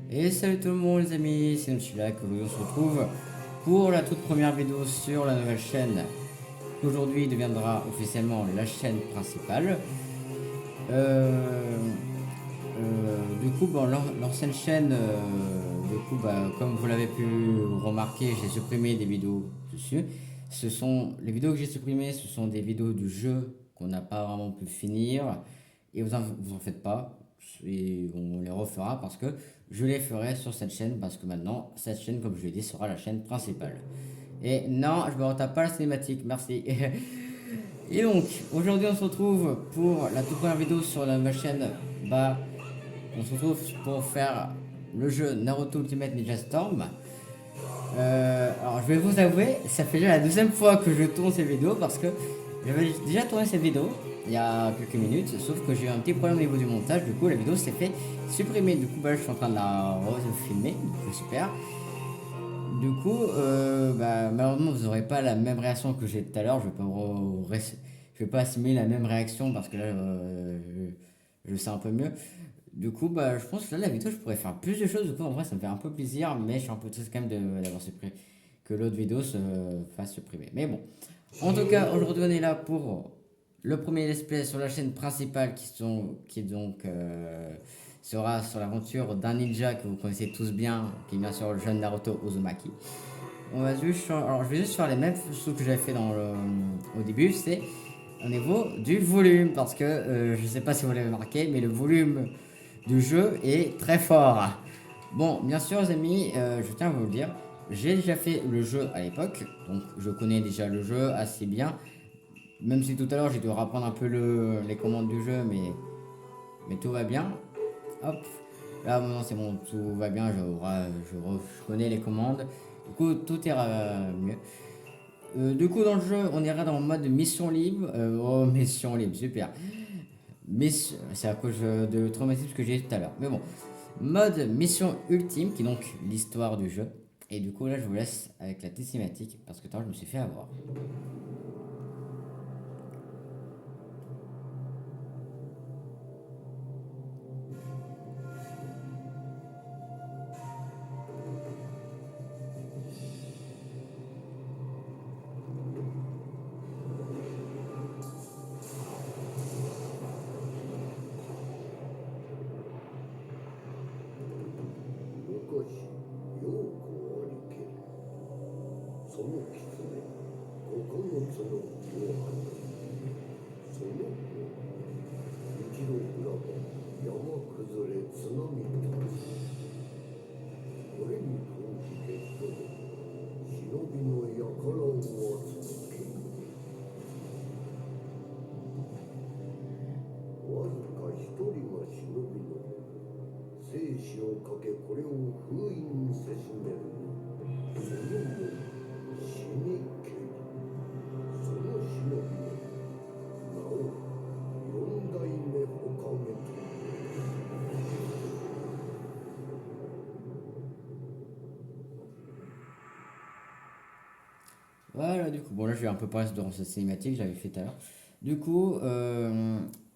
Et salut tout le monde les amis, c'est Nutila que aujourd'hui on se retrouve pour la toute première vidéo sur la nouvelle chaîne qui aujourd'hui deviendra officiellement la chaîne principale. Du coup, bon, l'ancienne chaîne, comme vous l'avez pu remarquer, j'ai supprimé des vidéos dessus. Les vidéos que j'ai supprimées, ce sont des vidéos du jeu qu'on n'a pas vraiment pu finir. Et vous en faites pas, et on les refera parce que je les ferai sur cette chaîne parce que maintenant, cette chaîne, comme je l'ai dit, sera la chaîne principale. Et non, je me retape pas la cinématique, merci. Et donc, aujourd'hui, on se retrouve pour la toute première vidéo sur la nouvelle chaîne. On se retrouve pour faire le jeu Naruto Ultimate Ninja Storm. Alors, je vais vous avouer, ça fait déjà la deuxième fois que je tourne ces vidéos parce que j'avais déjà tourné cette vidéo il y a quelques minutes, sauf que j'ai eu un petit problème au niveau du montage. Du coup, la vidéo s'est fait supprimer. Du coup, je suis en train de la refilmer, donc super. Du coup, malheureusement, vous n'aurez pas la même réaction que j'ai tout à l'heure. Je vais pas assimiler la même réaction parce que là, je sais un peu mieux. Du coup, je pense que là, la vidéo, je pourrais faire plus de choses. Du coup, en vrai, ça me fait un peu plaisir, mais je suis un peu triste quand même d'avoir supprimé, que l'autre vidéo se fasse supprimer. Mais bon, en tout cas, aujourd'hui, on est là pour le premier let's play sur la chaîne principale qui donc sera sur l'aventure d'un ninja que vous connaissez tous bien, qui est bien sûr le jeune Naruto Uzumaki. Alors, je vais juste faire les mêmes choses que j'avais fait au début, c'est au niveau du volume, parce que je sais pas si vous l'avez remarqué, mais le volume du jeu est très fort. Bon, bien sûr, les amis, je tiens à vous le dire, j'ai déjà fait le jeu à l'époque, donc je connais déjà le jeu assez bien, même si tout à l'heure j'ai dû reprendre un peu les commandes du jeu, mais tout va bien. Hop, là maintenant c'est bon, tout va bien, je connais les commandes, du coup tout ira mieux. Du coup, dans le jeu, on ira dans le mode mission libre. Mission libre, super. Mais c'est à cause de traumatisme que j'ai dit tout à l'heure. Mais bon, mode mission ultime, qui est donc l'histoire du jeu. Et du coup, là, je vous laisse avec la petite cinématique parce que tant je me suis fait avoir. Voilà, du coup, bon, là, je vais un peu parler dans cette cinématique, j'avais fait tout à l'heure. Du coup,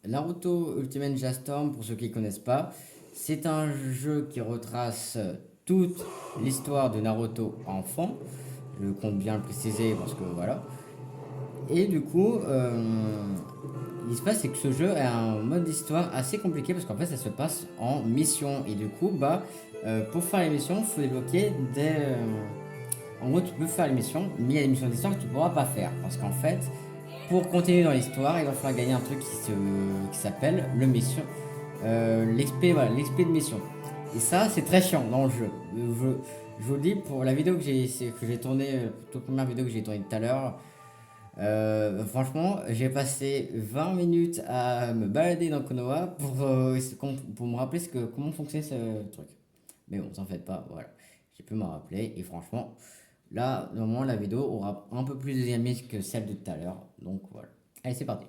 Naruto Ultimate Ninja Storm, pour ceux qui ne connaissent pas, c'est un jeu qui retrace toute l'histoire de Naruto enfant. Je compte bien le préciser parce que voilà. Et du coup, il se passe c'est que ce jeu a un mode d'histoire assez compliqué parce qu'en fait ça se passe en mission. Et du coup, pour faire les missions, il faut débloquer en gros, tu peux faire les missions, mais il y a des missions d'histoire que tu ne pourras pas faire. Parce qu'en fait, pour continuer dans l'histoire, il va falloir gagner un truc qui s'appelle le mission. L'XP, voilà, l'XP de mission. Et ça, c'est très chiant dans le jeu. Je vous le dis, pour la vidéo que j'ai tournée, toute première vidéo que j'ai tournée tout à l'heure, franchement, j'ai passé 20 minutes à me balader dans Konoha pour me rappeler comment fonctionnait ce truc. Mais bon, t'en faites pas, voilà. J'ai pu me rappeler et franchement, là, normalement, la vidéo aura un peu plus de dynamisme que celle de tout à l'heure. Donc voilà. Allez, c'est parti.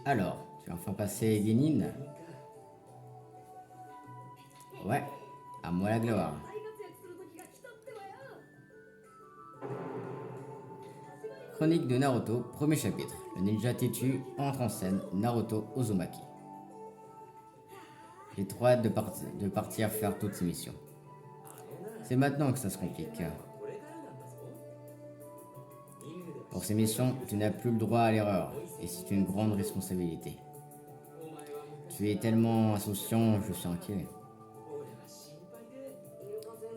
Alors, Tu vas enfin passer Genin. Ouais, à moi la gloire. Chronique de Naruto, premier chapitre. Le ninja Tetsu entre en scène, Naruto Uzumaki. J'ai trop hâte de partir faire toutes ces missions. C'est maintenant que ça se complique. Pour ces missions, tu n'as plus le droit à l'erreur, et c'est une grande responsabilité. Tu es tellement insouciant, je suis inquiet.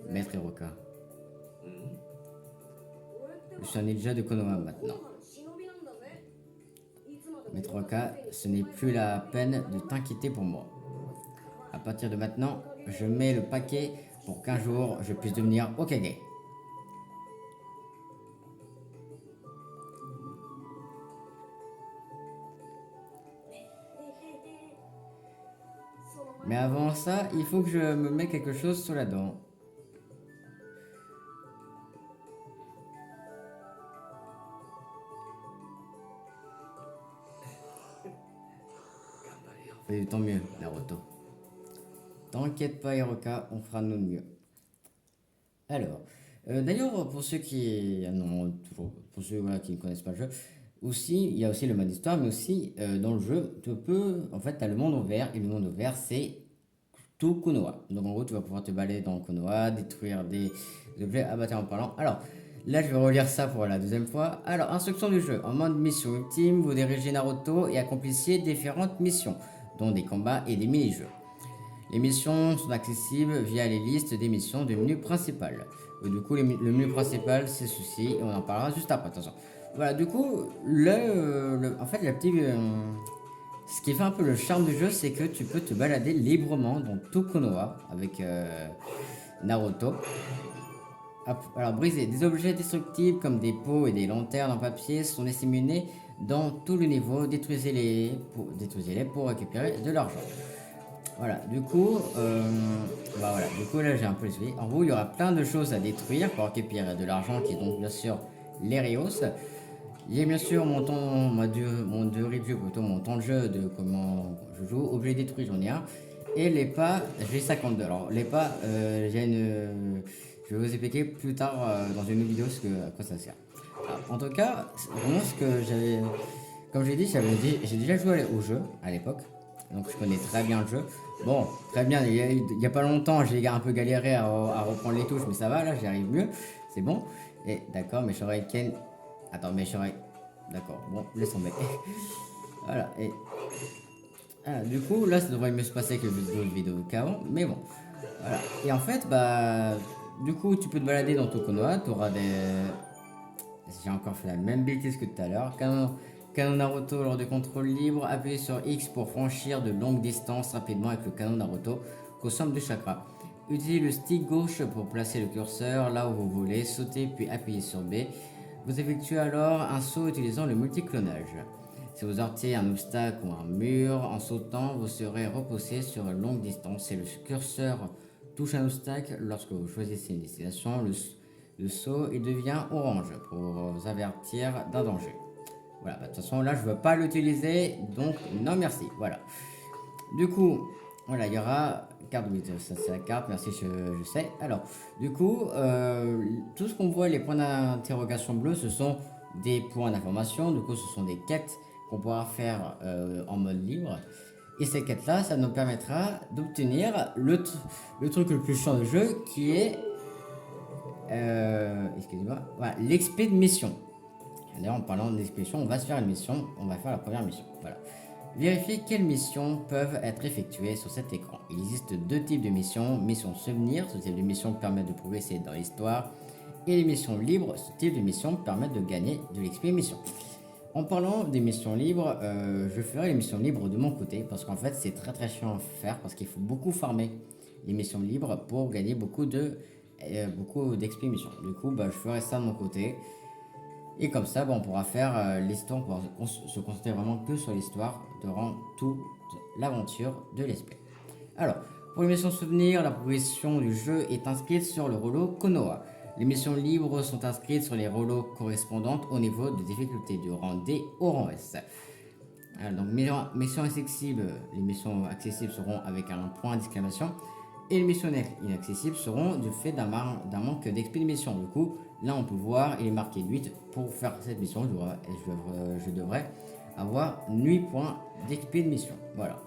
Maître Hiroka. Je suis un ninja de Konoha maintenant. Maître Hiroka, ce n'est plus la peine de t'inquiéter pour moi. À partir de maintenant, je mets le paquet pour qu'un jour je puisse devenir Hokage. Mais avant ça, il faut que je me mette quelque chose sous la dent. Fais tant mieux, Naruto. T'inquiète pas, Hiroka, on fera de notre mieux. Alors, d'ailleurs, pour ceux qui, non, toujours, pour ceux voilà, qui ne connaissent pas le jeu, aussi, il y a aussi le mode histoire, mais aussi dans le jeu, tu peux, en fait, tu as le monde ouvert, et le monde ouvert, c'est tout Konoha. Donc en gros, tu vas pouvoir te balader dans Konoha, détruire des objets abattus en parlant. Alors, là, je vais relire ça pour la deuxième fois. Alors, instruction du jeu. En mode mission ultime, vous dirigez Naruto et accomplissiez différentes missions, dont des combats et des mini-jeux. Les missions sont accessibles via les listes des missions du menu principal. Du coup, le menu principal, c'est ceci, et on en parlera juste après. Attention. Voilà, du coup, en fait, la petite, ce qui fait un peu le charme du jeu, c'est que tu peux te balader librement dans tout Konoha avec Naruto. Hop, alors, briser des objets destructibles comme des pots et des lanternes en papier sont disséminés dans tout le niveau. Détruisez-les pour récupérer de l'argent. Voilà, du coup, là j'ai un peu expliqué. En gros, il y aura plein de choses à détruire pour récupérer de l'argent, qui est donc bien sûr les Rios. Il y a bien sûr mon temps, de review, plutôt mon temps de jeu, de comment je joue, objet détruit, j'en ai un. Et les pas, j'ai 52. Alors, les pas, je vais vous expliquer plus tard dans une autre vidéo à quoi ça sert. Alors, en tout cas, vraiment ce que j'avais. Comme j'ai dit, j'ai déjà joué au jeu à l'époque. Donc je connais très bien le jeu. Bon, très bien, il y a pas longtemps, j'ai un peu galéré à reprendre les touches, mais ça va, là, j'y arrive mieux. C'est bon. Et d'accord, mais j'aurais Ken. Attends, mais j'aurais. D'accord, bon, laisse tomber. Voilà, et. Ah, du coup, là, ça devrait mieux se passer que d'autres vidéos qu'avant, mais bon. Voilà. Et en fait, bah. Du coup, tu peux te balader dans Tokonoha, tu auras des. J'ai encore fait la même bêtise que tout à l'heure. Canon Naruto lors de contrôle libre, appuyez sur X pour franchir de longues distances rapidement avec le canon Naruto, consomme du chakra. Utilisez le stick gauche pour placer le curseur là où vous voulez, sautez puis appuyez sur B. Vous effectuez alors un saut utilisant le multiclonage. Si vous heurtez un obstacle ou un mur, en sautant, vous serez repoussé sur une longue distance et le curseur touche un obstacle lorsque vous choisissez une destination. Le saut il devient orange pour vous avertir d'un danger. Voilà, de toute façon là je veux pas l'utiliser, donc non merci. Voilà. Du coup, voilà, il y aura carte, oui, ça c'est la carte, merci, je sais. Alors, du coup, tout ce qu'on voit, les points d'interrogation bleus, ce sont des points d'information. Du coup, ce sont des quêtes qu'on pourra faire en mode libre. Et ces quêtes-là, ça nous permettra d'obtenir le truc le plus chiant du jeu, qui est, excusez-moi, voilà, l'XP de mission. D'ailleurs, en parlant d'expédition, on va se faire une mission, on va faire la première mission. Voilà. Vérifiez quelles missions peuvent être effectuées sur cet écran. Il existe deux types de missions. Mission souvenir, ce type de mission permet de progresser dans l'histoire. Et les missions libres, ce type de mission permet de gagner de l'XP mission. En parlant des missions libres, je ferai les missions libres de mon côté, parce qu'en fait c'est très très chiant à faire, parce qu'il faut beaucoup farmer les missions libres pour gagner beaucoup d'XP mission. Du coup, je ferai ça de mon côté. Et comme ça, on pourra faire l'histoire, on pourra se concentrer vraiment que sur l'histoire durant toute l'aventure de l'esprit. Alors, pour les missions souvenirs, la progression du jeu est inscrite sur le rouleau Konoha. Les missions libres sont inscrites sur les rouleaux correspondantes au niveau de difficulté du rang D au rang S. Donc missions accessibles, les missions accessibles seront avec un point d'exclamation et les missions inaccessibles seront du fait d'un manque d'XP de mission. Du coup, là on peut voir, il est marqué 8. Pour faire cette mission, je devrais avoir 8 points d'XP de mission. Voilà.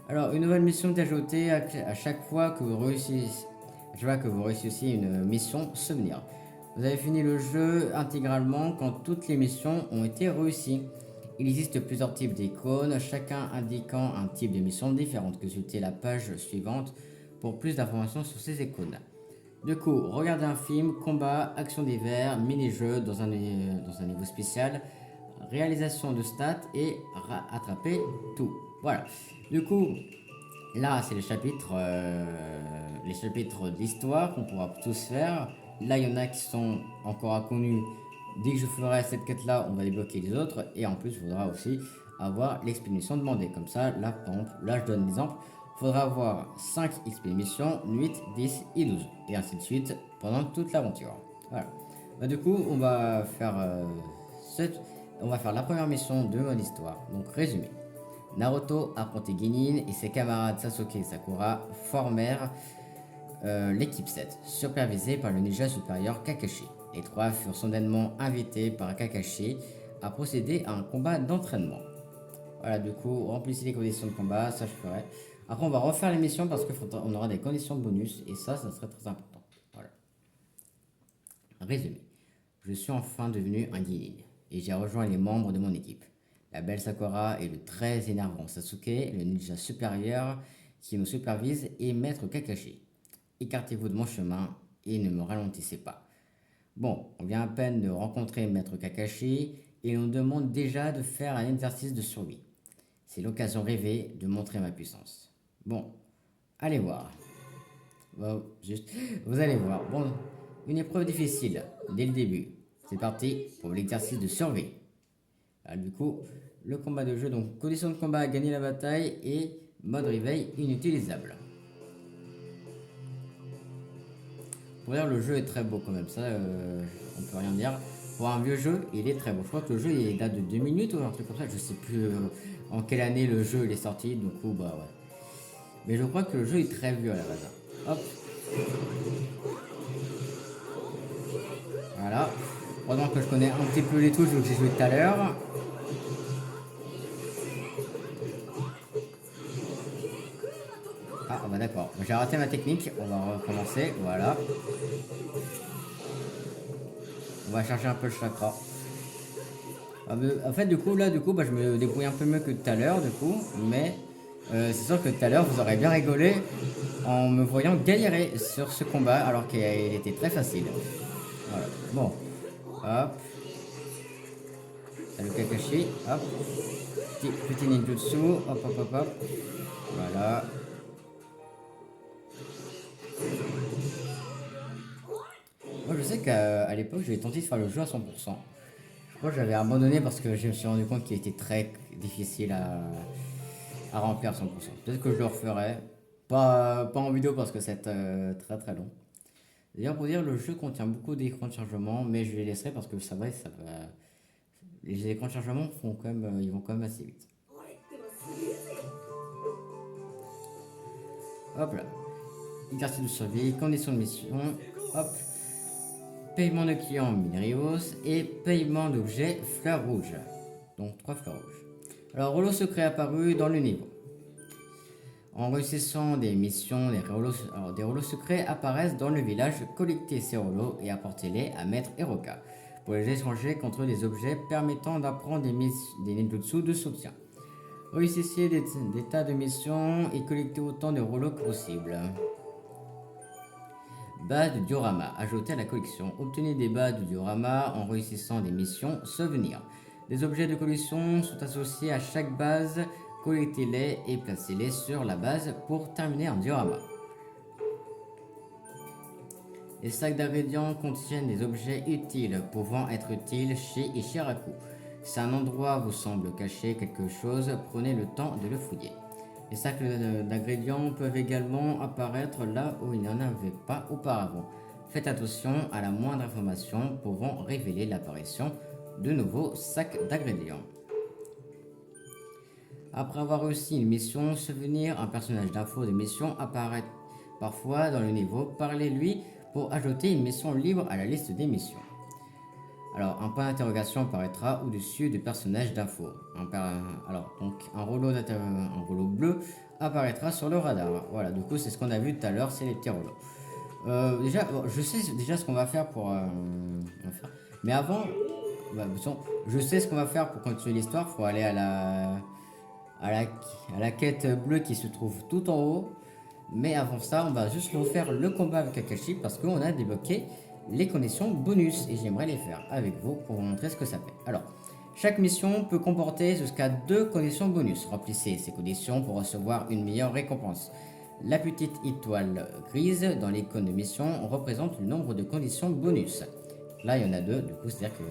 Alors, une nouvelle mission est ajoutée à chaque fois que vous réussissez. Je vois que vous réussissez une mission souvenir. Vous avez fini le jeu intégralement quand toutes les missions ont été réussies. Il existe plusieurs types d'icônes, chacun indiquant un type de mission différente. Consultez la page suivante pour plus d'informations sur ces icônes. Du coup, regardez un film, combat, action d'hiver, mini-jeu dans un niveau spécial, réalisation de stats et attraper tout. Voilà. Du coup, là, c'est les chapitres d'histoire qu'on pourra tous faire. Là, il y en a qui sont encore inconnus. Dès que je ferai cette quête-là, on va débloquer les autres. Et en plus, il faudra aussi avoir l'expédition demandée. Comme ça, là, par exemple, là, je donne l'exemple. Il faudra avoir 5 expéditions, 8, 10 et 12. Et ainsi de suite pendant toute l'aventure. Voilà. Bah, du coup, on va faire la première mission de mon histoire. Donc, résumé. Naruto, apprenti Genin et ses camarades Sasuke et Sakura formèrent l'équipe 7, supervisée par le ninja supérieur Kakashi. Les trois furent soudainement invités par Kakashi à procéder à un combat d'entraînement. Voilà, du coup, remplissez les conditions de combat, ça je ferai. Après, on va refaire l'émission parce qu'on aura des conditions de bonus et ça serait très important. Voilà. Résumé. Je suis enfin devenu un Genin et j'ai rejoint les membres de mon équipe. La belle Sakura et le très énervant Sasuke, le ninja supérieur qui nous supervise, et Maître Kakashi. Écartez-vous de mon chemin et ne me ralentissez pas. Bon, on vient à peine de rencontrer Maître Kakashi et on demande déjà de faire un exercice de survie. C'est l'occasion rêvée de montrer ma puissance. Bon, allez voir. Bon, vous allez voir. Bon, une épreuve difficile dès le début. C'est parti pour l'exercice de survie. Alors, du coup, le combat de jeu, donc condition de combat, gagner la bataille et mode réveil inutilisable. Pour dire, le jeu est très beau quand même, ça, on peut rien dire. Pour un vieux jeu, il est très beau. Je crois que le jeu il date de 2 minutes ou un truc comme ça, je sais plus en quelle année le jeu il est sorti, du coup, bah ouais. Mais je crois que le jeu est très vieux à la base. Hop. Voilà. Heureusement que je connais un petit peu les touches que j'ai joué tout à l'heure. Ah bah d'accord, j'ai raté ma technique, on va recommencer, voilà. On va chercher un peu le chakra. En fait, du coup, bah, je me débrouille un peu mieux que tout à l'heure, du coup, mais c'est sûr que tout à l'heure, vous aurez bien rigolé en me voyant galérer sur ce combat alors qu'il était très facile. Voilà. Bon, hop. Salut Kakashi, hop. Petit ninjutsu, hop, hop, hop, hop. Voilà. Moi, je sais qu'à l'époque, j'avais tenté de faire le jeu à 100%. Je crois que j'avais abandonné parce que je me suis rendu compte qu'il était très difficile à remplir à 100%. Peut-être que je le referai. Pas en vidéo parce que c'est très très long. D'ailleurs, pour dire, le jeu contient beaucoup d'écrans de chargement, mais je les laisserai parce que ça va. Les écrans de chargement ils vont quand même assez vite. Hop là. Exercice de survie, conditions de mission, hop. Paiement de clients Minerios et paiement d'objets fleurs rouges. Donc 3 fleurs rouges. Alors, rouleau secret apparu dans le niveau. En réussissant des missions, des rouleaux secrets apparaissent dans le village. Collectez ces rouleaux et apportez-les à Maître Hiroka pour les échanger contre des objets permettant d'apprendre des ninjutsu de soutien. Réussissez des tas de missions et collectez autant de rouleaux que possible. Base de diorama, ajoutez à la collection. Obtenez des bases de diorama en réussissant des missions souvenirs. Des objets de collection sont associés à chaque base. Collectez-les et placez-les sur la base pour terminer un diorama. Les sacs d'ingrédients contiennent des objets utiles pouvant être utiles chez Ishiraku. Si un endroit vous semble cacher quelque chose, prenez le temps de le fouiller. Les sacs d'ingrédients peuvent également apparaître là où il n'y en avait pas auparavant. Faites attention à la moindre information pouvant révéler l'apparition de nouveaux sacs d'ingrédients. Après avoir réussi une mission, souvenir, un personnage d'info de mission apparaît parfois dans le niveau. Parlez-lui pour ajouter une mission libre à la liste des missions. Alors, un point d'interrogation apparaîtra au-dessus du personnage d'info. Alors, donc, un rouleau bleu apparaîtra sur le radar. Voilà, du coup, c'est ce qu'on a vu tout à l'heure, c'est les petits rouleaux. Déjà, bon, je sais déjà ce qu'on va faire pour... Mais avant, bah, je sais ce qu'on va faire pour continuer l'histoire. Il faut aller à la quête bleue qui se trouve tout en haut. Mais avant ça, on va juste refaire le combat avec Kakashi parce qu'on a débloqué les conditions bonus et j'aimerais les faire avec vous pour vous montrer ce que ça fait. Alors, chaque mission peut comporter jusqu'à 2 conditions bonus. Remplissez ces conditions pour recevoir une meilleure récompense. La petite étoile grise dans l'icône de mission représente le nombre de conditions bonus. Là, il y en a 2, du coup, c'est-à-dire que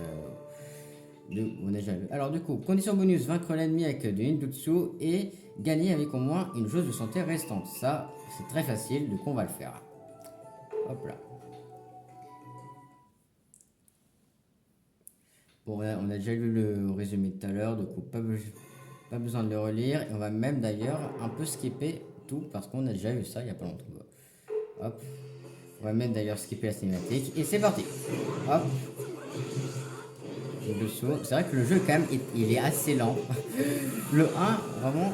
on a déjà vu. Alors du coup, condition bonus, vaincre l'ennemi avec du ninjutsu et gagner avec au moins une jauge de santé restante. Ça, c'est très facile, du coup on va le faire. Hop là. Bon, on a déjà lu le résumé tout à l'heure, du coup pas besoin de le relire. Et on va même d'ailleurs un peu skipper tout parce qu'on a déjà vu ça il n'y a pas longtemps. Hop. On va même d'ailleurs skipper la cinématique et c'est parti. Hop. C'est vrai que le jeu quand même il est assez lent. Le 1, vraiment,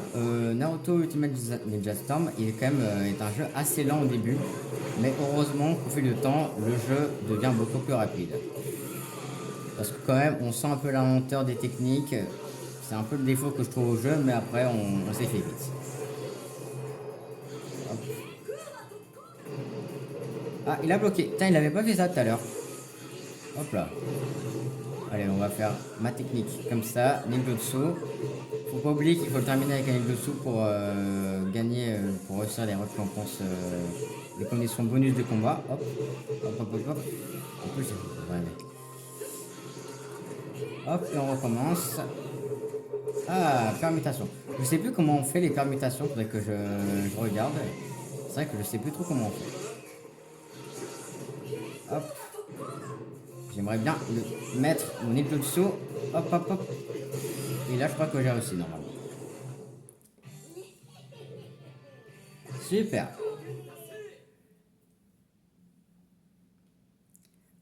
Naruto Ultimate Ninja Storm, il est quand même est un jeu assez lent au début. Mais heureusement qu'au fil du temps, le jeu devient beaucoup plus rapide. Parce que quand même, on sent un peu la lenteur des techniques. C'est un peu le défaut que je trouve au jeu, mais après, on s'est fait vite. Hop. Ah, il a bloqué. Putain, il avait pas fait ça tout à l'heure. Hop là. Allez, on va faire ma technique comme ça, ninjutsu. Faut pas oublier qu'il faut le terminer avec un ninjutsu pour gagner, pour réussir les récompenses, les conditions bonus de combat. Hop, hop, hop, hop, hop. En plus, hop, et on recommence. Ah, permutation. Je sais plus comment on fait les permutations, faudrait que je regarde. C'est vrai que je sais plus trop comment on fait. Hop. J'aimerais bien le mettre mon ninjutsu. Hop, hop, hop. Et là, je crois que j'ai réussi normalement. Super.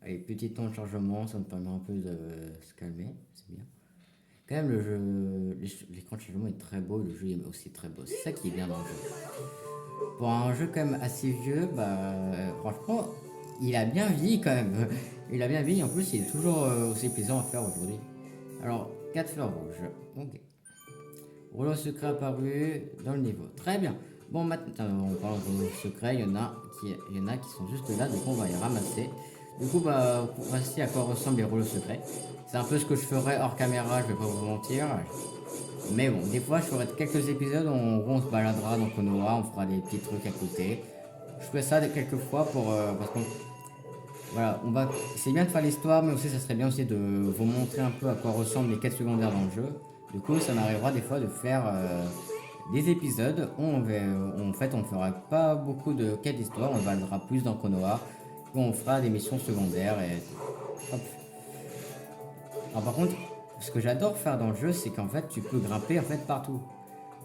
Allez, petit temps de chargement, ça me permet un peu de se calmer, c'est bien. Quand même, le jeu, l'écran de chargement est très beau, le jeu est aussi très beau. C'est ça qui est bien dans le jeu. Pour un jeu quand même assez vieux, bah franchement, il a bien vieilli quand même. Il a bien vieilli, en plus, il est toujours aussi plaisant à faire aujourd'hui. Alors, 4 fleurs rouges. Ok. Rouleau secret apparu dans le niveau. Très bien. Bon, maintenant, en parlant de rouleau secret, il y en a qui sont juste là, donc on va les ramasser. Du coup, bah, voici à quoi ressemblent les rouleaux secrets. C'est un peu ce que je ferais hors caméra, je vais pas vous mentir. Mais bon, des fois, je ferai quelques épisodes où on se baladera dans Konoha, on fera des petits trucs à côté. Je fais ça quelques fois pour, parce qu'on voilà, c'est bien de faire l'histoire, mais aussi ça serait bien aussi de vous montrer un peu à quoi ressemblent les quêtes secondaires dans le jeu. Du coup, ça m'arrivera des fois de faire des épisodes où en fait, on fera pas beaucoup de quêtes d'histoire, on baladera plus dans Konoha, où on fera des missions secondaires et hop. Alors par contre, ce que j'adore faire dans le jeu, c'est qu'en fait, tu peux grimper en fait partout.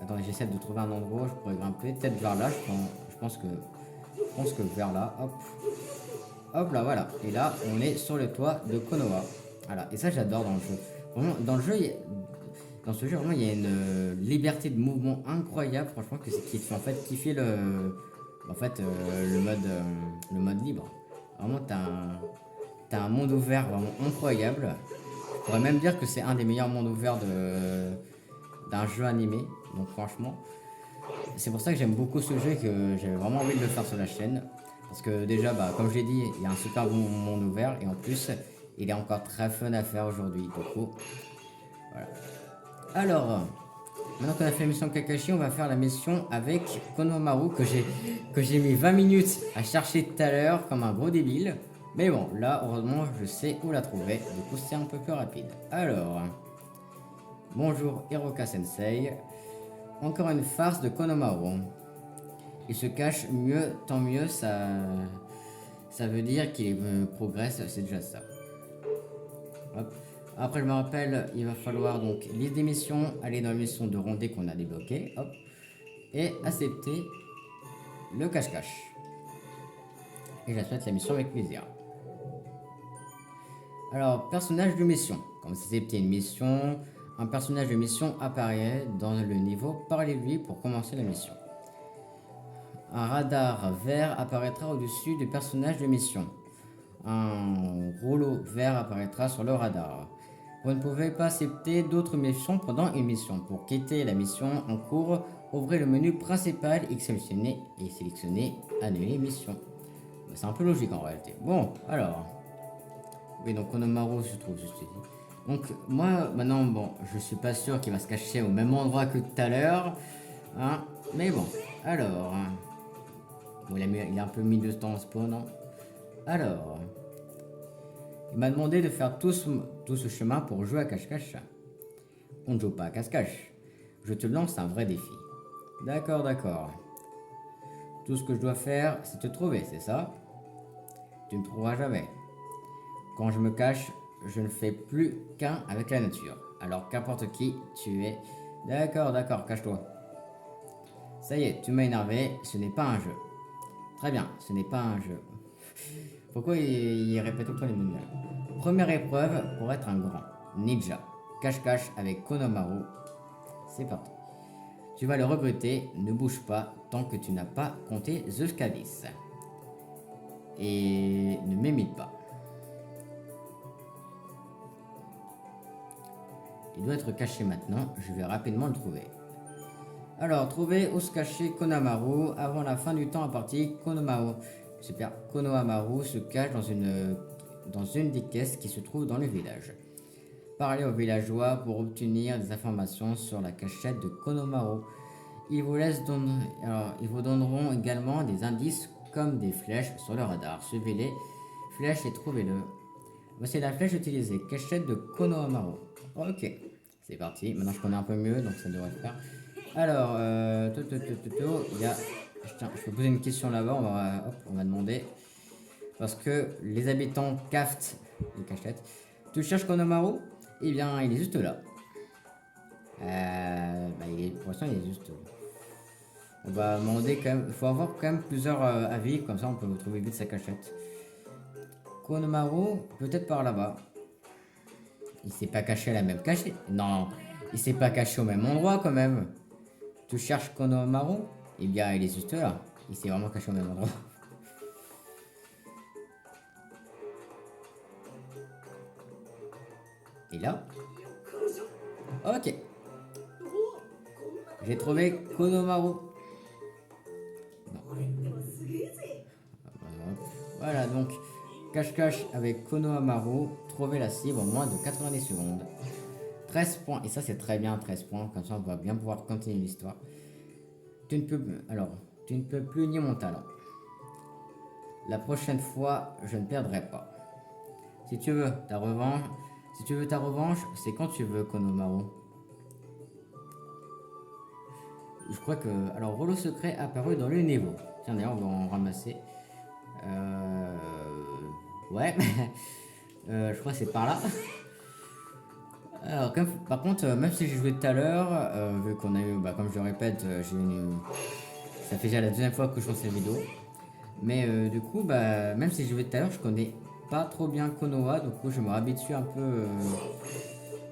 Attendez, j'essaie de trouver un endroit où je pourrais grimper, peut-être vers là, je pense que vers là, hop. Hop là, voilà. Et là, on est sur le toit de Konoha. Voilà. Et ça, j'adore dans le jeu. Vraiment, dans le jeu, dans ce jeu, vraiment, il y a une liberté de mouvement incroyable, franchement, qui fait en fait kiffer le mode libre. Vraiment, t'as un monde ouvert vraiment incroyable. Je pourrais même dire que c'est un des meilleurs mondes ouverts d'un jeu animé. Donc, franchement, c'est pour ça que j'aime beaucoup ce jeu et que j'ai vraiment envie de le faire sur la chaîne. Parce que déjà, bah, comme je l'ai dit, il y a un super bon monde ouvert et en plus, il est encore très fun à faire aujourd'hui. Du coup, voilà. Alors, maintenant qu'on a fait la mission Kakashi, on va faire la mission avec Konohamaru que j'ai mis 20 minutes à chercher tout à l'heure comme un gros débile. Mais bon, là, heureusement, je sais où la trouver. Du coup, c'est un peu plus rapide. Alors, bonjour Hiroka Sensei. Encore une farce de Konohamaru. Il se cache mieux, tant mieux, ça veut dire qu'il progresse, c'est déjà ça. Hop. Après, je me rappelle, il va falloir donc liste des missions, aller dans la mission de rondée qu'on a débloquée, hop, et accepter le cache-cache. Et j'accepte la mission avec plaisir. Alors, personnage de mission. Quand vous acceptez une mission, un personnage de mission apparaît dans le niveau. Parlez-lui pour commencer la mission. Un radar vert apparaîtra au-dessus du personnage de mission. Un rouleau vert apparaîtra sur le radar. Vous ne pouvez pas accepter d'autres missions pendant une mission. Pour quitter la mission en cours, ouvrez le menu principal et sélectionnez Annuler mission. C'est un peu logique en réalité. Bon, alors. Oui, donc Konohamaru se trouve juste ici. Donc, moi, maintenant, bon, je suis pas sûr qu'il va se cacher au même endroit que tout à l'heure. Hein, mais bon, alors. Bon, il a un peu mis de temps en spawn. Hein. Alors. Il m'a demandé de faire tout ce chemin pour jouer à cache-cache. On ne joue pas à cache-cache. Je te lance un vrai défi. D'accord, d'accord. Tout ce que je dois faire, c'est te trouver, c'est ça? Tu ne me trouveras jamais. Quand je me cache, je ne fais plus qu'un avec la nature. Alors qu'importe qui tu es. D'accord, d'accord, cache-toi. Ça y est, tu m'as énervé, ce n'est pas un jeu. Très bien, ce n'est pas un jeu. Pourquoi il répète tout le temps les mêmes dialogues? Première épreuve pour être un grand ninja. Cache-cache avec Konohamaru. C'est parti. Tu vas le regretter, ne bouge pas tant que tu n'as pas compté The Scavis. Et ne m'imite pas. Il doit être caché maintenant, je vais rapidement le trouver. Alors, trouver où se cacher Konohamaru avant la fin du temps imparti. Konohamaru se cache dans une des caisses qui se trouve dans le village. Parlez aux villageois pour obtenir des informations sur la cachette de Konohamaru. Ils vous donneront également des indices comme des flèches sur le radar. Suivez les flèches et trouvez-le. Voici la flèche utilisée, cachette de Konohamaru. Ok, c'est parti. Maintenant je connais un peu mieux, donc ça devrait le faire. Alors, il y a... Tiens, je peux poser une question là-bas, on va demander. Parce que les habitants caftent les cachettes. Tu cherches Konohamaru? Eh bien, il est juste là. Pour l'instant, il est juste là. On va demander quand même... Il faut avoir quand même plusieurs avis, comme ça on peut trouver vite sa cachette. Konohamaru, peut-être par là-bas. Il s'est pas caché à la même cachette. Non, il s'est pas caché au même endroit quand même. Tu cherches Konohamaru? Eh bien, il est juste là. Il s'est vraiment caché au même endroit. Et là? Ok. J'ai trouvé Konohamaru. Voilà, donc, cache-cache avec Konohamaru. Trouver la cible en moins de 90 secondes. 13 points. Et ça, c'est très bien, 13 points. Comme ça, on va bien pouvoir continuer l'histoire. Tu ne peux plus nier mon talent. La prochaine fois, je ne perdrai pas. Si tu veux ta revanche, c'est quand tu veux, Konohamaru. Je crois que... Alors, rouleau secret apparu dans le niveau. Tiens, d'ailleurs, on va en ramasser. Ouais. Je crois que c'est par là. Alors, par contre, même si j'ai joué tout à l'heure, vu qu'on a eu... comme je le répète, ça fait déjà la deuxième fois que je fais cette vidéo. Mais du coup, même si j'ai joué tout à l'heure, je connais pas trop bien Konoha. Du coup, je me réhabitue un peu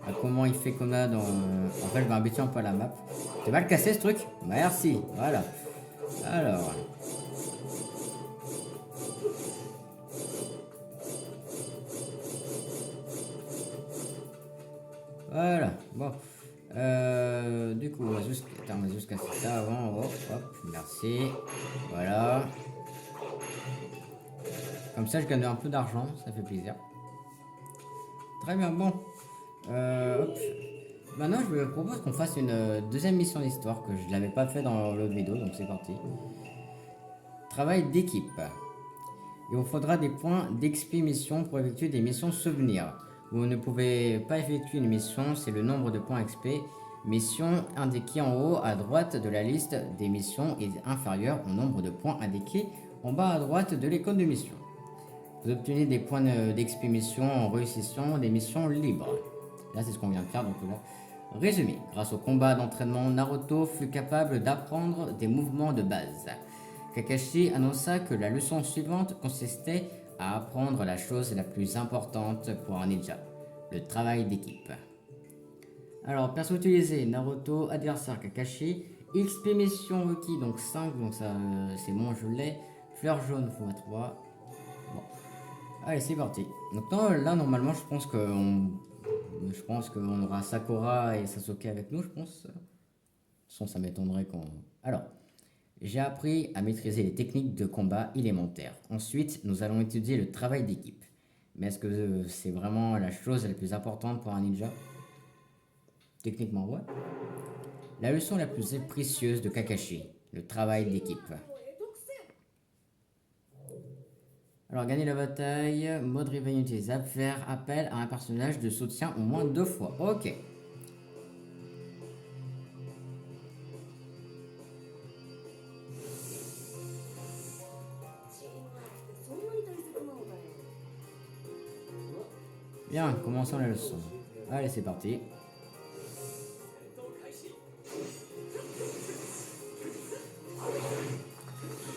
à comment il fait Konoha dans... En fait, je me réhabitue un peu à la map. Tu vas le casser, ce truc? Merci, voilà. Alors... Voilà, bon. Du coup, on va juste casser ça avant. Hop, hop, merci. Voilà. Comme ça, je gagne un peu d'argent, ça fait plaisir. Très bien, bon. Hop. Maintenant, je me propose qu'on fasse une deuxième mission d'histoire que je ne l'avais pas fait dans l'autre vidéo, donc c'est parti. Travail d'équipe. Il vous faudra des points d'XP mission pour effectuer des missions souvenirs. Vous ne pouvez pas effectuer une mission, c'est le nombre de points XP. Mission indiquée en haut à droite de la liste des missions est inférieure au nombre de points indiqués en bas à droite de l'icône de mission. Vous obtenez des points d'XP mission en réussissant des missions libres. Là, c'est ce qu'on vient de faire, donc là. Résumé. Grâce au combat d'entraînement, Naruto fut capable d'apprendre des mouvements de base. Kakashi annonça que la leçon suivante consistait à apprendre la chose la plus importante pour un ninja, le travail d'équipe. Alors, perso utilisé, Naruto, adversaire Kakashi, XP mission requis, donc 5, donc ça c'est bon, je l'ai. Fleur jaune, x3. Bon. Allez, c'est parti. Donc là, normalement, je pense qu'on aura Sakura et Sasuke avec nous, je pense. Sans ça m'étonnerait qu'on... Alors, j'ai appris à maîtriser les techniques de combat élémentaires. Ensuite, nous allons étudier le travail d'équipe. Mais est-ce que c'est vraiment la chose la plus importante pour un ninja? Techniquement, ouais. La leçon la plus précieuse de Kakashi, le travail d'équipe. Alors, gagner la bataille, mode réveil utilisable, faire appel à un personnage de soutien au moins 2 fois. Ok. Bien, commençons la leçon. Allez, c'est parti.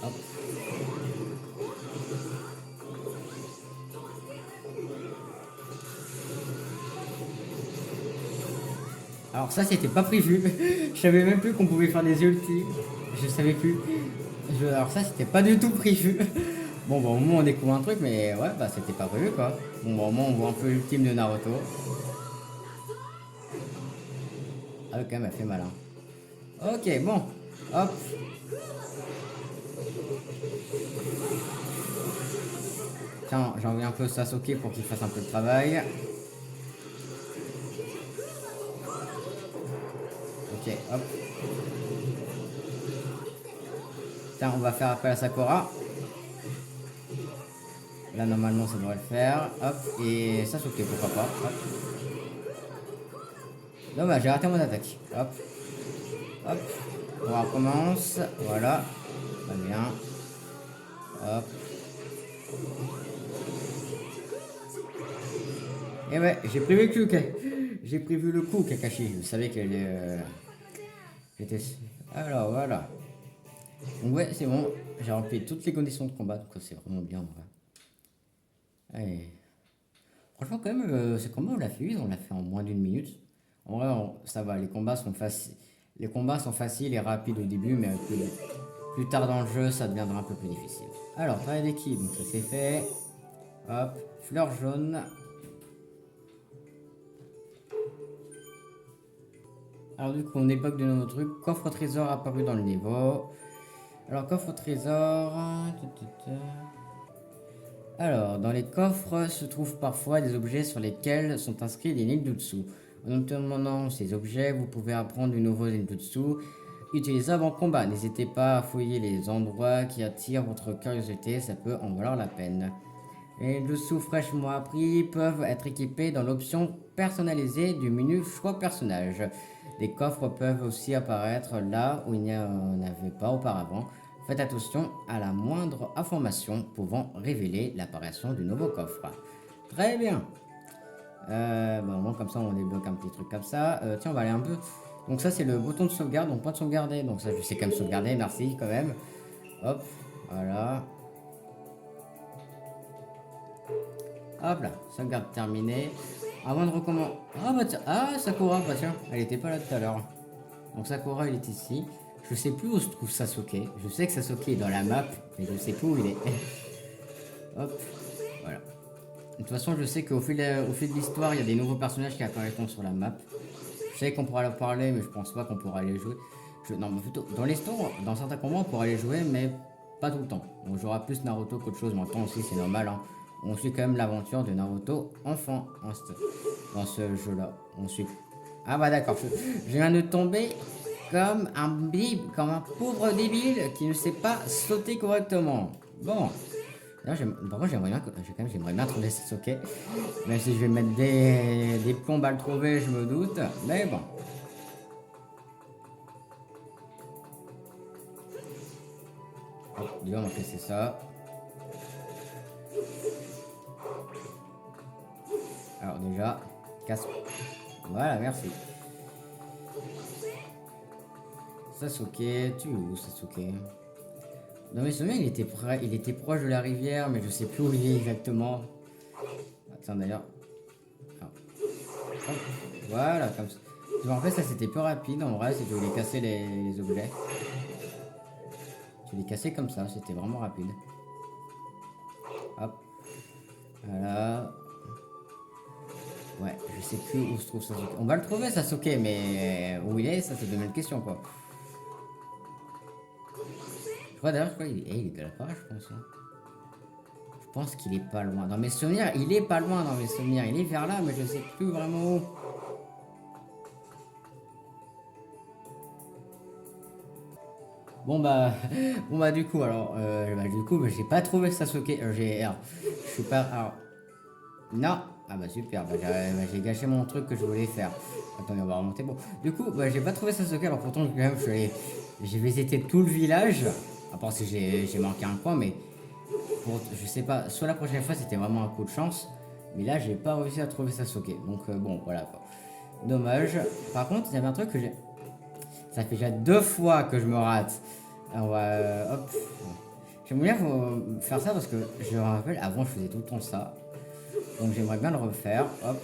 Hop. Alors ça, c'était pas prévu. Je savais même plus qu'on pouvait faire des ultimes. Je savais plus. Alors ça, c'était pas du tout prévu. Bon, bah au moins on découvre un truc, mais ouais, bah c'était pas prévu quoi. Bon, bah au moins on voit un peu l'ultime de Naruto. Ah, quand même, elle fait malin. Ok, bon. Hop. Tiens, j'ai envoyé un peu Sasuke pour qu'il fasse un peu de travail. Ok, hop. Tiens, on va faire appel à Sakura. Là, normalement, ça devrait le faire. Hop, et Sasuke, pourquoi pas. Hop. Dommage, j'ai raté mon attaque. Hop. Hop. On recommence. Voilà. Très bien. Hop. Et ouais, j'ai prévu le coup. J'ai prévu le coup, Kakashi. Je savais qu'elle était... Alors, voilà. Donc ouais, c'est bon. J'ai rempli toutes les conditions de combat. Donc c'est vraiment bien, en vrai. Allez. Franchement, quand même, ces combats, on l'a fait vite. On l'a fait en moins d'une minute. En vrai, ça va. Les combats sont faciles. Les combats sont faciles et rapides au début, mais plus tard dans le jeu, ça deviendra un peu plus difficile. Alors, travail d'équipe, donc ça c'est fait. Hop, fleur jaune. Alors du coup, on débloque de nouveaux trucs. Coffre au trésor apparu dans le niveau. Alors, coffre au trésor... Alors, dans les coffres se trouvent parfois des objets sur lesquels sont inscrits des ninjutsu. En obtenant ces objets, vous pouvez apprendre de nouveaux ninjutsu utilisables en combat. N'hésitez pas à fouiller les endroits qui attirent votre curiosité, ça peut en valoir la peine. Les ninjutsu fraîchement appris peuvent être équipés dans l'option personnalisée du menu choix personnage. Des coffres peuvent aussi apparaître là où il n'y en avait pas auparavant. Faites attention à la moindre information pouvant révéler l'apparition du nouveau coffre. Très bien. Bon, comme ça, on débloque un petit truc comme ça. Tiens, on va aller un peu... Donc ça, c'est le bouton de sauvegarde, donc pas de sauvegarder. Donc ça, je sais quand même sauvegarder, merci quand même. Hop, voilà. Hop là, sauvegarde terminée. Avant de recommencer... Ah bah tiens, ah Sakura, bah tiens, elle était pas là tout à l'heure. Donc Sakura, il est ici. Je sais plus où se trouve Sasuke. Je sais que Sasuke est dans la map, mais je sais plus où il est. Hop, voilà. De toute façon, je sais qu'au fil de l'histoire, il y a des nouveaux personnages qui apparaîtront sur la map. Je sais qu'on pourra leur parler, mais je pense pas qu'on pourra les jouer. Non, mais plutôt, dans l'histoire, dans certains combats, on pourra les jouer, mais pas tout le temps. On jouera plus Naruto qu'autre chose, maintenant aussi, c'est normal. Hein. On suit quand même l'aventure de Naruto enfant dans ce jeu-là. On suit. Ah bah d'accord, je viens de tomber comme comme un pauvre débile qui ne sait pas sauter correctement. Bon. Là, par contre, j'aimerais bien trouver Sasuke. Même si je vais mettre des plombes à le trouver, je me doute. Mais bon. Hop, déjà, on va casser ça. Alors déjà, casse. Voilà, merci. Sasuke, tu es où Sasuke? Dans mes souvenirs, il était proche de la rivière, mais je sais plus où il est exactement. Attends d'ailleurs. Ah, hop, voilà, comme ça. Je me rappelle, ça c'était plus rapide en vrai, si tu voulais casser les objets. Tu les cassais comme ça, c'était vraiment rapide. Hop, voilà. Ouais, je sais plus où se trouve Sasuke. On va le trouver Sasuke, mais où il est, ça c'est de belle question quoi. Je crois d'ailleurs, il est de la part, je pense. Hein. Je pense qu'il est pas loin. Dans mes souvenirs, il est pas loin dans mes souvenirs. Il est vers là, mais je sais plus vraiment où. Bon bah, bon bah du coup j'ai pas trouvé Sasuke. Je suis pas. Alors, non. Ah bah super. J'ai gâché mon truc que je voulais faire. Attendez, on va remonter. Bon, du coup, j'ai pas trouvé Sasuke. Alors pourtant, quand même, j'ai visité tout le village. À part si j'ai manqué un coin, mais je sais pas. Soit la prochaine fois, c'était vraiment un coup de chance. Mais là, j'ai pas réussi à trouver Sasuke. Donc bon, voilà quoi. Dommage. Par contre, il y avait un truc que j'ai. Ça fait déjà 2 fois que je me rate. Alors, hop. J'aimerais bien faire ça parce que je me rappelle, avant je faisais tout le temps ça. Donc j'aimerais bien le refaire. Hop.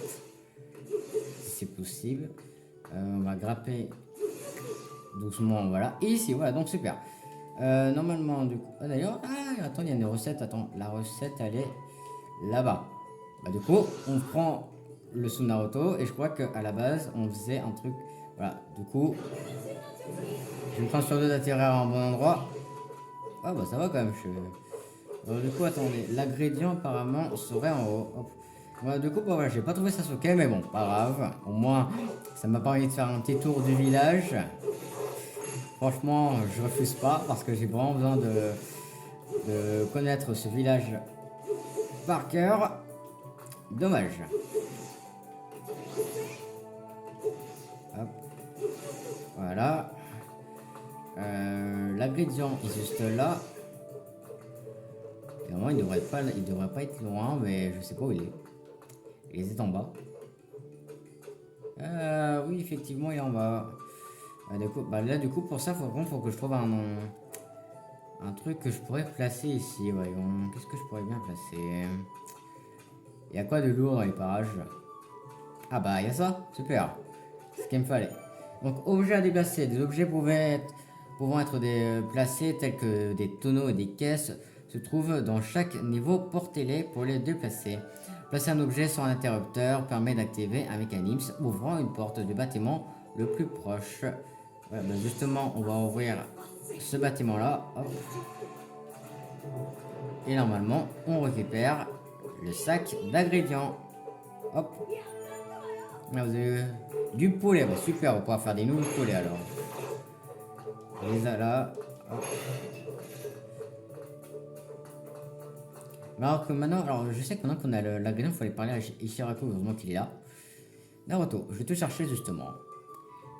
Si c'est possible. On va grapper doucement. Voilà. Et ici, voilà. Donc super. Normalement, du coup. Ah, d'ailleurs, attends, il y a une recette. Attends, la recette, elle est là-bas. Bah, du coup, on prend le Naruto et je crois qu'à la base, on faisait un truc. Voilà. Du coup, je me prends sur deux d'atterrir en bon endroit. Ah bah ça va quand même. Du coup, attendez, l'ingrédient apparemment serait en haut. Hop. Voilà, du coup, bah, voilà, j'ai pas trouvé Sasuke, mais bon, pas grave. Au moins, ça m'a permis de faire un petit tour du village. Franchement, je refuse pas parce que j'ai vraiment besoin de connaître ce village par cœur. Dommage. Hop. Voilà. L'ingrédient est juste là. Et normalement, il devrait pas être loin, mais je sais pas où il est. Il est en bas. Oui, effectivement, il est en bas. Du coup, là, du coup, pour ça, faut que je trouve un truc que je pourrais placer ici. Voyons, qu'est-ce que je pourrais bien placer? Il y a quoi de lourd dans les parages? Ah bah, il y a ça, super. C'est ce qu'il me fallait. Donc, objets à déplacer. Des objets pouvant être placés tels que des tonneaux et des caisses se trouvent dans chaque niveau. Portez-les pour les déplacer. Placer un objet sur un interrupteur permet d'activer un mécanisme ouvrant une porte du bâtiment le plus proche. Voilà, justement, on va ouvrir ce bâtiment-là. Et normalement, on récupère le sac d'ingrédients. Hop. Là, vous avez du poulet. Bah, super, on va pouvoir faire des nouveaux poulets alors. On les a là. Hop. Alors que maintenant, alors je sais que maintenant qu'on a l'ingrédient, il faut aller parler à Ishiraku, heureusement qu'il est là. Naruto, je vais te chercher justement.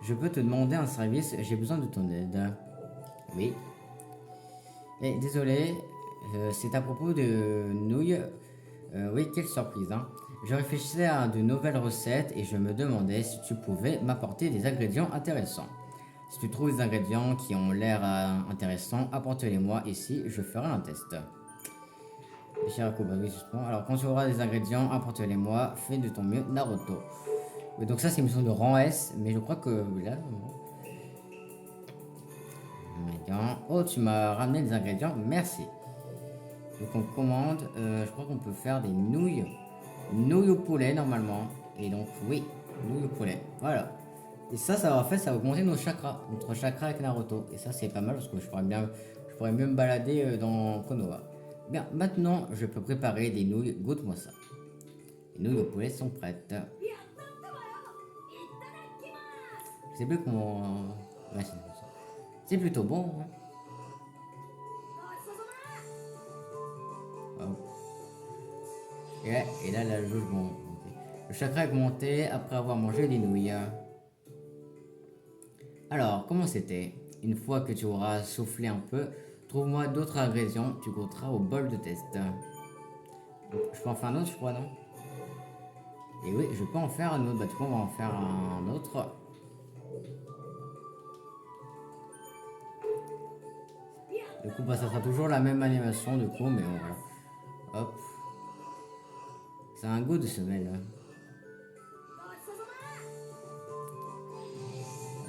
Je peux te demander un service, j'ai besoin de ton aide. Oui. Et désolé, c'est à propos de nouilles. Oui, quelle surprise, hein. Je réfléchissais à de nouvelles recettes et je me demandais si tu pouvais m'apporter des ingrédients intéressants. Si tu trouves des ingrédients qui ont l'air intéressants, apporte-les-moi ici, je ferai un test. Ishiraku, bah oui, justement. Alors, quand tu auras des ingrédients, apporte-les-moi, fais de ton mieux, Naruto. Oui, donc ça, c'est une mission de rang S, mais je crois que là... Oh, tu m'as ramené des ingrédients, merci. Donc on commande, je crois qu'on peut faire des nouilles. Nouilles au poulet normalement. Et donc oui, nouilles au poulet. Voilà. Et ça va faire, ça va augmenter nos chakras. Notre chakra avec Naruto. Et ça c'est pas mal parce que je pourrais mieux me balader dans Konoha. Bien, maintenant je peux préparer des nouilles. Goûte-moi ça. Les nouilles au poulet sont prêtes. Je sais plus comment... Ouais, c'est plutôt bon. Hein. Et là, la jauge monte. Le chakra est monté après avoir mangé des nouilles. Alors, comment c'était? Une fois que tu auras soufflé un peu, trouve-moi d'autres ingrédients, tu goûteras au bol de test. Je peux en faire un autre, je crois, non? Et oui, je peux en faire un autre. Bah, du coup, on va en faire un autre. Du coup, bah, ça sera toujours la même animation, du coup, mais bon, voilà. Hop. C'est un goût de semaine, là.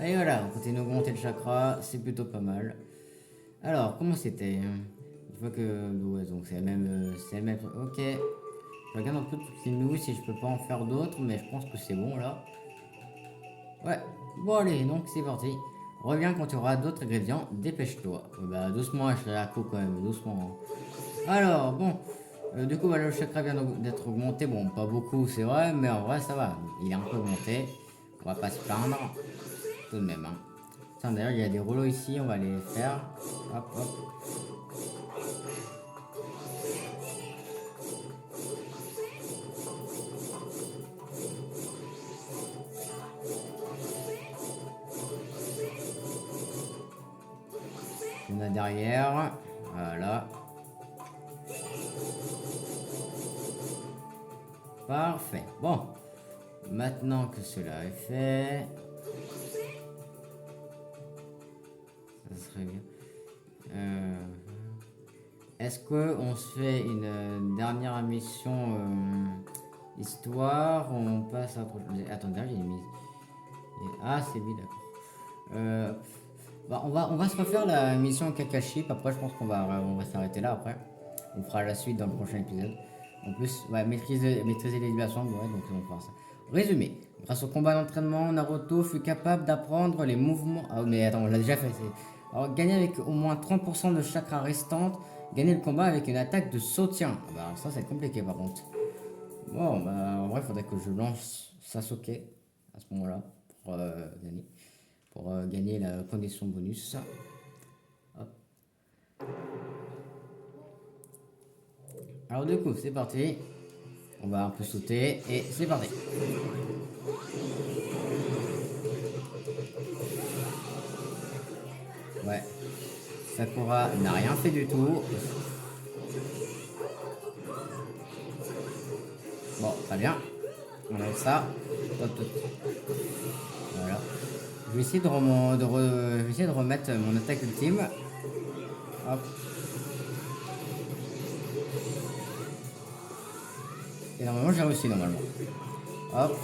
Et voilà, on continue d'augmenter le chakra, c'est plutôt pas mal. Alors, comment c'était? Je vois que. Ouais, donc c'est la même. C'est la même. Ok. Je regarde un peu toutes les nouilles si je peux pas en faire d'autres, mais je pense que c'est bon là. Ouais. Bon, allez, donc c'est parti. Reviens quand tu auras d'autres ingrédients, dépêche-toi. Bah, doucement, je serai à coup quand même, doucement. Alors, bon. Du coup, bah, le chakra vient d'être augmenté. Bon, pas beaucoup, c'est vrai, mais en vrai, ça va. Il est un peu augmenté. On va pas se plaindre. Tout de même, hein. Tiens, d'ailleurs, il y a des rouleaux ici, on va les faire. Hop, hop. Il y en a derrière. Voilà. Parfait. Bon. Maintenant que cela est fait, ça serait bien. Est-ce qu'on se fait une dernière mission histoire ou on passe à la prochaine? Attends, derrière, j'ai mis. Ah, c'est lui, d'accord. Euh, Bah, on va se refaire la mission Kakashi. Après, je pense qu'on va s'arrêter là après. On fera la suite dans le prochain épisode. En plus, ouais, maîtriser les diversions, ouais, donc on fera ça. Résumé. Grâce au combat d'entraînement, Naruto fut capable d'apprendre les mouvements. Ah, mais attends, on l'a déjà fait. Alors, gagner avec au moins 30% de chakra restante. Gagner le combat avec une attaque de soutien. Ah bah, ça, c'est compliqué par contre. Bon, bah, en vrai, il faudrait que je lance Sasuke à ce moment-là pour gagner. Pour gagner la condition bonus. Hop. Alors du coup, c'est parti. On va un peu sauter et c'est parti. Ouais. Sakura n'a rien fait du tout. Bon, très bien. On a ça. Hop, hop. Voilà. Je vais essayer je vais essayer de remettre mon attaque ultime. Hop. Et normalement, j'ai réussi normalement. Hop.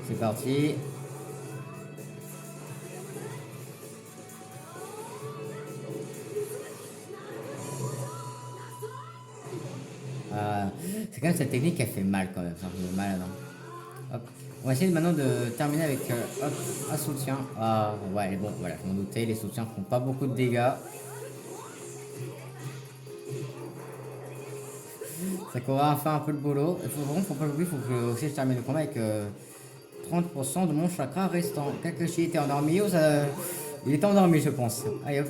C'est parti. C'est quand même cette technique qui a fait mal quand même. Ça fait mal non. Hop. On va essayer maintenant de terminer avec hop, un soutien. Ah ouais, bon, voilà, je m'en doutais, les soutiens font pas beaucoup de dégâts. Sakura a fait un peu le boulot. Faut pas l'oublier, faut que aussi je termine le combat avec 30% de mon chakra restant. Kakashi était endormi, il était endormi je pense. Allez hop.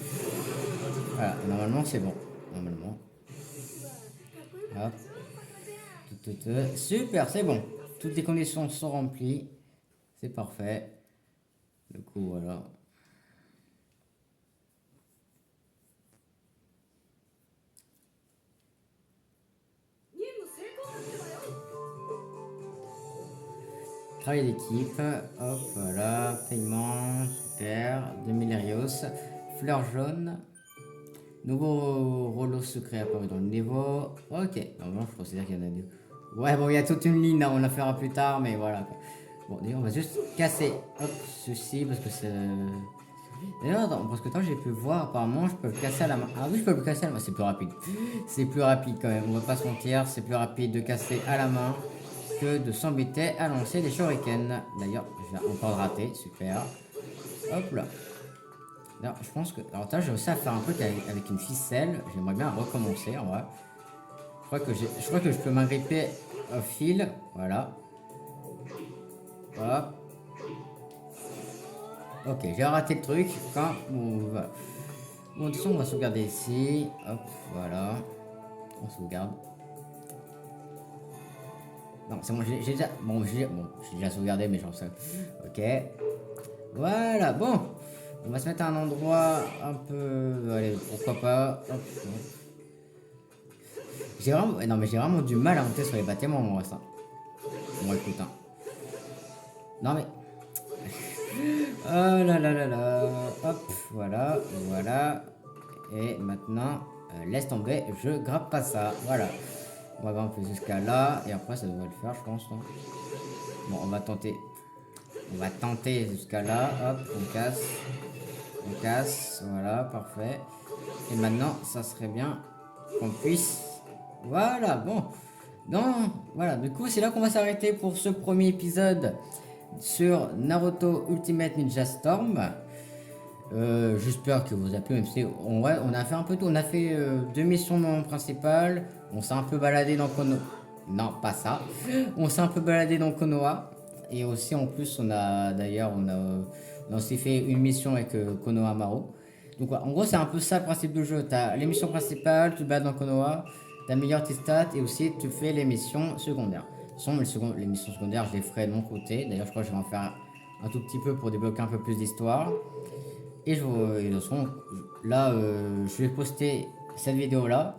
Voilà, normalement c'est bon. Normalement. Hop. Super, c'est bon. Toutes les conditions sont remplies. C'est parfait. Du coup, voilà. Travail d'équipe. Hop, voilà. Paiement. Super. 2000 Erios. Fleur jaune. Nouveau rouleau secret apparu dans le niveau. Ok. Normalement, je considère qu'il y en a deux. Ouais, bon, il y a toute une ligne, hein, on la fera plus tard, mais voilà. Quoi. Bon, d'ailleurs, on va juste casser hop, ceci parce que c'est. D'ailleurs, dans presque temps, j'ai pu voir, apparemment, je peux le casser à la main. Ah oui, je peux le casser à la main, c'est plus rapide. C'est plus rapide quand même, on va pas se mentir, c'est plus rapide de casser à la main que de s'embêter à lancer des shurikens. D'ailleurs, je vais encore rater, super. Hop là. Alors, je pense que. Alors, là, j'ai réussi à faire un truc avec une ficelle, j'aimerais bien recommencer en vrai. Je crois que je peux m'agripper au fil, voilà. Hop. Ok, j'ai raté le truc. Quand on va... Bon, de toute façon, on va sauvegarder ici. Hop, voilà. On sauvegarde. Non, c'est bon, j'ai déjà... Bon, j'ai déjà sauvegardé, mais j'en sais. Ok. Voilà, bon. On va se mettre à un endroit un peu... Allez, pourquoi pas. Hop. J'ai vraiment... Non, mais j'ai vraiment du mal à monter sur les bâtiments, moi, ça. Bon, écoute, hein. Non, mais... Oh là là là là. Hop, voilà, voilà. Et maintenant, laisse tomber, je grappe pas ça. Voilà. On va grimper jusqu'à là. Et après, ça devrait le faire, je pense. Non. Bon, on va tenter. On va tenter jusqu'à là. Hop, on casse. On casse. Voilà, parfait. Et maintenant, ça serait bien qu'on puisse... Voilà, bon. Donc, voilà. Du coup, c'est là qu'on va s'arrêter pour ce premier épisode sur Naruto Ultimate Ninja Storm. J'espère que vous a plu, même si on a fait un peu tout. On a fait deux missions principales. On s'est un peu baladé dans Konoha. Non, pas ça. On s'est un peu baladé dans Konoha. Et aussi, en plus, on a aussi fait une mission avec Konoha Maro. Donc, ouais, en gros, c'est un peu ça le principe du jeu. Tu as les missions principales, tu te balades dans Konoha, tu améliores tes stats et aussi tu fais les missions secondaires. De toute façon, les missions secondaires, je les ferai de mon côté. D'ailleurs, je crois que je vais en faire un tout petit peu pour débloquer un peu plus d'histoire. Et, et de toute façon, là, je vais poster cette vidéo là.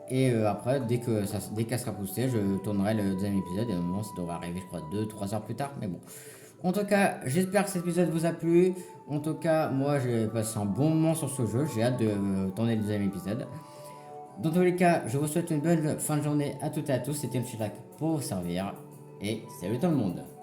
Et après, dès qu'elle sera postée, je tournerai le deuxième épisode. Et au moment, ça devrait arriver, je crois, 2-3 heures plus tard. Mais bon. En tout cas, j'espère que cet épisode vous a plu. En tout cas, moi, j'ai passé un bon moment sur ce jeu. J'ai hâte de tourner le deuxième épisode. Dans tous les cas, je vous souhaite une bonne fin de journée à toutes et à tous. C'était M. Lac pour vous servir. Et salut tout le monde.